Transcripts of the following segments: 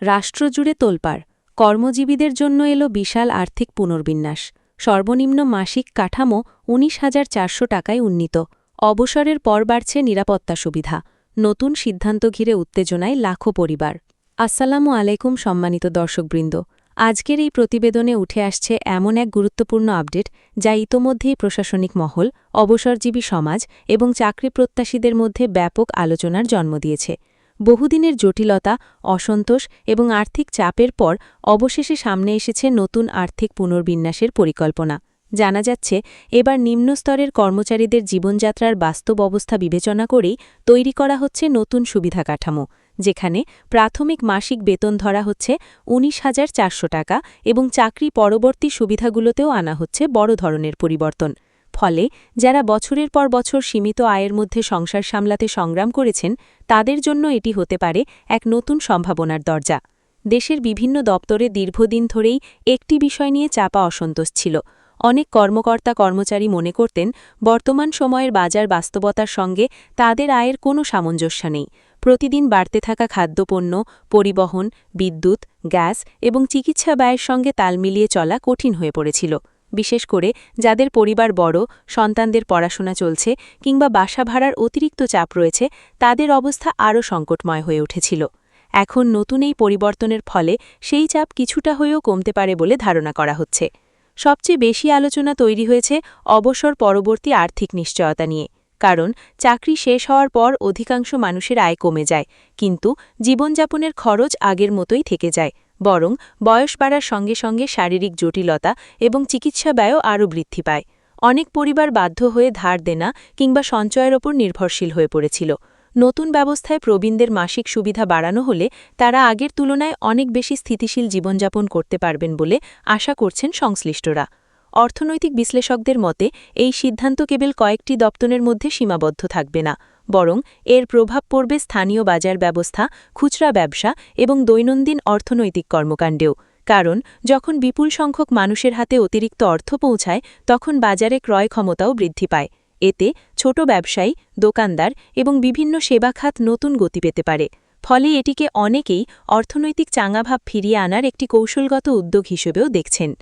রাষ্ট্রজুড়ে তোলপাড়, কর্মজীবীদের জন্য এলো বিশাল আর্থিক পুনর্বিন্যাস। সর্বনিম্ন মাসিক কাঠামো ১৯,৪০০ টাকায় উন্নীত। অবসরের পর বাড়ছে নিরাপত্তা সুবিধা। নতুন সিদ্ধান্ত ঘিরে উত্তেজনায় লাখো পরিবার। আসসালামু আলাইকুম সম্মানিত দর্শকবৃন্দ। আজকের এই প্রতিবেদনে উঠে আসছে এমন এক গুরুত্বপূর্ণ আপডেট যা ইতোমধ্যেই প্রশাসনিক মহল, অবসরজীবী সমাজ এবং চাকরি প্রত্যাশীদের মধ্যে ব্যাপক আলোচনার জন্ম দিয়েছে। বহুদিনের জটিলতা, অসন্তোষ এবং আর্থিক চাপের পর অবশেষে সামনে এসেছে নতুন আর্থিক পুনর্বিন্যাসের পরিকল্পনা। জানা যাচ্ছে, এবার নিম্নস্তরের কর্মচারীদের জীবনযাত্রার বাস্তব অবস্থা বিবেচনা করেই তৈরি করা হচ্ছে নতুন সুবিধা কাঠামো, যেখানে প্রাথমিক মাসিক বেতন ধরা হচ্ছে ১৯,৪০০ টাকা এবং চাকরি পরবর্তী সুবিধাগুলোতেও আনা হচ্ছে বড় ধরনের পরিবর্তন। ফলে যারা বছরের পর বছর সীমিত আয়ের মধ্যে সংসার সামলাতে সংগ্রাম করেছেন, তাদের জন্য এটি হতে পারে এক নতুন সম্ভাবনার দরজা। দেশের বিভিন্ন দপ্তরে দীর্ঘদিন ধরেই একটি বিষয় নিয়ে চাপা অসন্তোষ ছিল। অনেক কর্মকর্তা-কর্মচারী মনে করতেন, বর্তমান সময়ের বাজার বাস্তবতার সঙ্গে তাদের আয়ের কোনো সামঞ্জস্য নেই। প্রতিদিন বাড়তে থাকা খাদ্যপণ্য, পরিবহন, বিদ্যুৎ, গ্যাস এবং চিকিৎসা ব্যয়ের সঙ্গে তাল মিলিয়ে চলা কঠিন হয়ে পড়েছিল। বিশেষ করে যাদের পরিবার বড়, সন্তানদের পড়াশোনা চলছে কিংবা বাসা ভাড়ার অতিরিক্ত চাপ রয়েছে, তাদের অবস্থা আরও সংকটময় হয়ে উঠেছিল। এখন নতুন এই পরিবর্তনের ফলে সেই চাপ কিছুটা হয়েও কমতে পারে বলে ধারণা করা হচ্ছে। সবচেয়ে বেশি আলোচনা তৈরি হয়েছে অবসর পরবর্তী আর্থিক নিশ্চয়তা নিয়ে। কারণ চাকরি শেষ হওয়ার পর অধিকাংশ মানুষের আয় কমে যায়, কিন্তু জীবনযাপনের খরচ আগের মতোই থেকে যায়। বরং বয়স বাড়ার সঙ্গে সঙ্গে শারীরিক জটিলতা এবং চিকিৎসা ব্যয়ও আরও বৃদ্ধি পায়। অনেক পরিবার বাধ্য হয়ে ধার দেনা কিংবা সঞ্চয়ের ওপর নির্ভরশীল হয়ে পড়েছিল। নতুন ব্যবস্থায় প্রবীণদের মাসিক সুবিধা বাড়ানো হলে তারা আগের তুলনায় অনেক বেশি স্থিতিশীল জীবনযাপন করতে পারবেন বলে আশা করছেন সংশ্লিষ্টরা। অর্থনৈতিক বিশ্লেষকদের মতে, এই সিদ্ধান্ত কেবল কয়েকটি দপ্তরের মধ্যে সীমাবদ্ধ থাকবে না, বরং এর প্রভাব পড়বে স্থানীয় বাজার ব্যবস্থা, খুচরা ব্যবসা এবং দৈনন্দিন অর্থনৈতিক কর্মকাণ্ডেও। কারণ যখন বিপুল সংখ্যক মানুষের হাতে অতিরিক্ত অর্থ পৌঁছায়, তখন বাজারে ক্রয় ক্ষমতাও বৃদ্ধি পায়। এতে ছোট ব্যবসায়ী, দোকানদার এবং বিভিন্ন সেবা খাত নতুন গতি পেতে পারে। ফলে এটিকে অনেকেই অর্থনৈতিক চাঙাভাব ফিরিয়ে আনার একটি কৌশলগত উদ্যোগ হিসেবেও দেখছেন।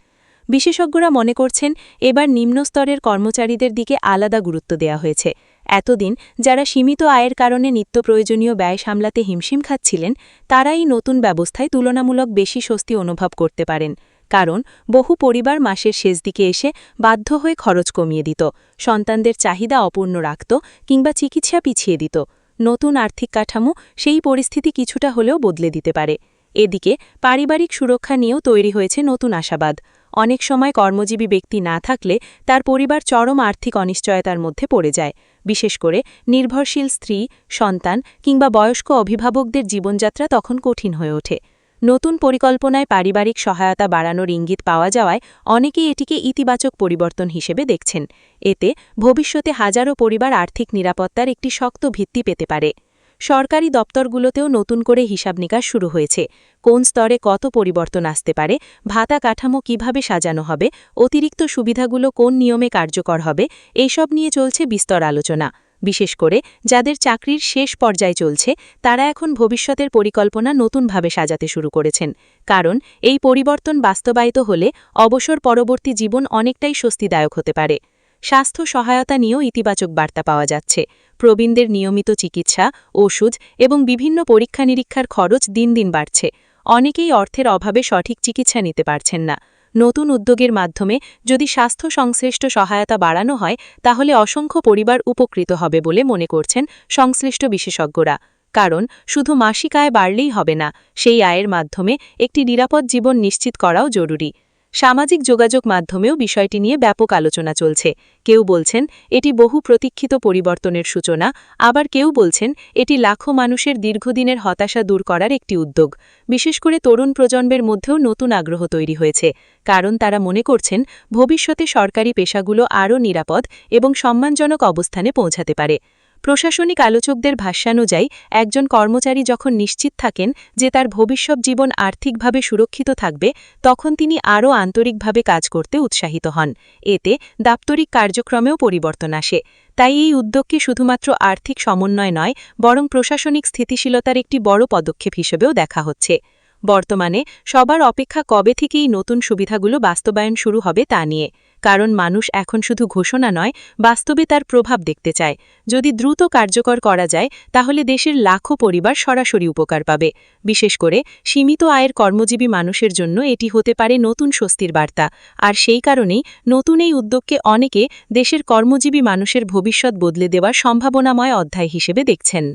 বিশেষজ্ঞরা মনে করছেন, এবার নিম্নস্তরের কর্মচারীদের দিকে আলাদা গুরুত্ব দেওয়া হয়েছে। এতদিন যারা সীমিত আয়ের কারণে নিত্য প্রয়োজনীয় ব্যয় সামলাতে হিমশিম খাচ্ছিলেন, তারাই নতুন ব্যবস্থায় তুলনামূলক বেশি স্বস্তি অনুভব করতে পারেন। কারণ বহু পরিবার মাসের শেষ দিকে এসে বাধ্য হয়ে খরচ কমিয়ে দিত, সন্তানদের চাহিদা অপূর্ণ রাখত কিংবা চিকিৎসা পিছিয়ে দিত। নতুন আর্থিক কাঠামো সেই পরিস্থিতি কিছুটা হলেও বদলে দিতে পারে। এদিকে পারিবারিক সুরক্ষা নিয়েও তৈরি হয়েছে নতুন আশাবাদ। অনেক সময় কর্মজীবী ব্যক্তি না থাকলে তার পরিবার চরম আর্থিক অনিশ্চয়তার মধ্যে পড়ে যায়। বিশেষ করে নির্ভরশীল স্ত্রী, সন্তান কিংবা বয়স্ক অভিভাবকদের জীবনযাত্রা তখন কঠিন হয়ে ওঠে। নতুন পরিকল্পনায় পারিবারিক সহায়তা বাড়ানোর ইঙ্গিত পাওয়া যাওয়ায় অনেকেই এটিকে ইতিবাচক পরিবর্তন হিসেবে দেখছেন। এতে ভবিষ্যতে হাজারো পরিবার আর্থিক নিরাপত্তার একটি শক্ত ভিত্তি পেতে পারে। সরকারি দপ্তরগুলোতেও নতুন করে হিসাব নিকাশ শুরু হয়েছে। কোন স্তরে কত পরিবর্তন আসতে পারে, ভাতা কাঠামো কিভাবে সাজানো হবে, অতিরিক্ত সুবিধাগুলো কোন নিয়মে কার্যকর হবে, এইসব নিয়ে চলছে বিস্তর আলোচনা। বিশেষ করে যাদের চাকরির শেষ পর্যায়ে চলছে, তারা এখন ভবিষ্যতের পরিকল্পনা নতুনভাবে সাজাতে শুরু করেছেন। কারণ এই পরিবর্তন বাস্তবায়িত হলে অবসর পরবর্তী জীবন অনেকটাই স্বস্তিদায়ক হতে পারে। স্বাস্থ্য সহায়তা নিয়েও ইতিবাচক বার্তা পাওয়া যাচ্ছে। প্রবীণদের নিয়মিত চিকিৎসা, ওষুধ এবং বিভিন্ন পরীক্ষা নিরীক্ষার খরচ দিন দিন বাড়ছে। অনেকেই অর্থের অভাবে সঠিক চিকিৎসা নিতে পারছেন না। নতুন উদ্যোগের মাধ্যমে যদি স্বাস্থ্য সংশ্লিষ্ট সহায়তা বাড়ানো হয়, তাহলে অসংখ্য পরিবার উপকৃত হবে বলে মনে করছেন সংশ্লিষ্ট বিশেষজ্ঞরা। কারণ শুধু মাসিক আয় বাড়লেই হবে না, সেই আয়ের মাধ্যমে একটি নিরাপদ জীবন নিশ্চিত করাও জরুরি। সামাজিক যোগাযোগ মাধ্যমেও বিষয়টি নিয়ে ব্যাপক আলোচনা চলছে। কেউ বলছেন এটি বহু প্রতীক্ষিত পরিবর্তনের সূচনা, আবার কেউ বলছেন এটি লাখো মানুষের দীর্ঘদিনের হতাশা দূর করার একটি উদ্যোগ। বিশেষ করে তরুণ প্রজন্মের মধ্যেও নতুন আগ্রহ তৈরি হয়েছে, কারণ তারা মনে করছেন ভবিষ্যতে সরকারি পেশাগুলো আরও নিরাপদ এবং সম্মানজনক অবস্থানে পৌঁছাতে পারে। প্রশাসনিক আলোচকদের ভাষ্যানুযায়ী, একজন কর্মচারী যখন নিশ্চিত থাকেন যে তার ভবিষ্যৎ জীবন আর্থিকভাবে সুরক্ষিত থাকবে, তখন তিনি আরও আন্তরিকভাবে কাজ করতে উৎসাহিত হন। এতে দাপ্তরিক কার্যক্রমেও পরিবর্তন আসে। তাই এই উদ্যোগকে শুধুমাত্র আর্থিক সমন্বয় নয়, বরং প্রশাসনিক স্থিতিশীলতার একটি বড় পদক্ষেপ হিসেবেও দেখা হচ্ছে। বর্তমানে সবার অপেক্ষা কবে থেকেই নতুন সুবিধাগুলো বাস্তবায়ন শুরু হবে তা নিয়ে, কারণ মানুষ এখন শুধু ঘোষণা নয়, বাস্তবে তার প্রভাব দেখতে চায়। যদি দ্রুত কার্যকর করা যায় তাহলে দেশের লাখো পরিবার সরাসরি উপকার পাবে। বিশেষ করে সীমিত আয়ের কর্মজীবী মানুষের জন্য এটি হতে পারে নতুন স্বস্তির বার্তা। আর সেই কারণেই নতুন এই উদ্যোগকে অনেকে দেশের কর্মজীবী মানুষের ভবিষ্যৎ বদলে দেওয়ার সম্ভাবনাময় অধ্যায় হিসেবে দেখছেন।